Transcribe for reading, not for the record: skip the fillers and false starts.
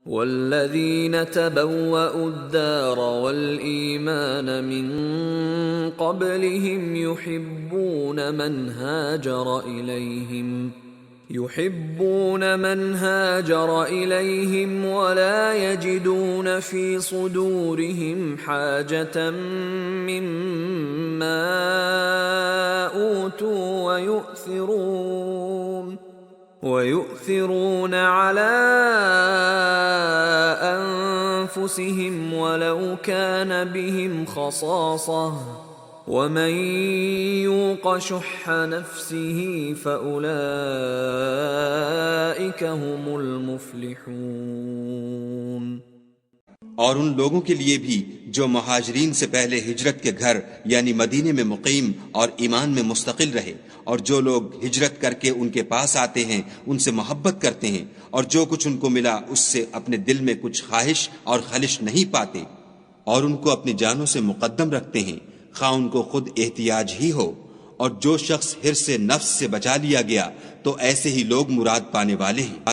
वल्लज़ीन तबव्वउद्दार वल्ईमान मिन क़ब्लिहिम युहिब्बून मन हाजर इलैहिम वला यजिदून फी सुदूरिहिम हाजतन मिम्मा ऊतू वयु'थिरून अला अनफुसिहिम वलौ कान बिहिम खसासह वमन यूक़ शुह्ह नफ्सिही फ़उलाइक हुमुल मुफ़्लिहून। और उन लोगों के लिए भी जो मुहाजिरीन से पहले हिजरत के घर यानी मदीने में मुकीम और ईमान में मुस्तकिल रहे, और जो लोग हिजरत करके उनके पास आते हैं उनसे मोहब्बत करते हैं और जो कुछ उनको मिला उससे अपने दिल में कुछ ख्वाहिश और खलिश नहीं पाते और उनको अपनी जानों से मुकद्दम रखते हैं, खा उनको खुद एहतियाज ही हो। और जो शख्स हिर्स से नफ्स से बचा लिया गया तो ऐसे ही लोग मुराद पाने वाले हैं।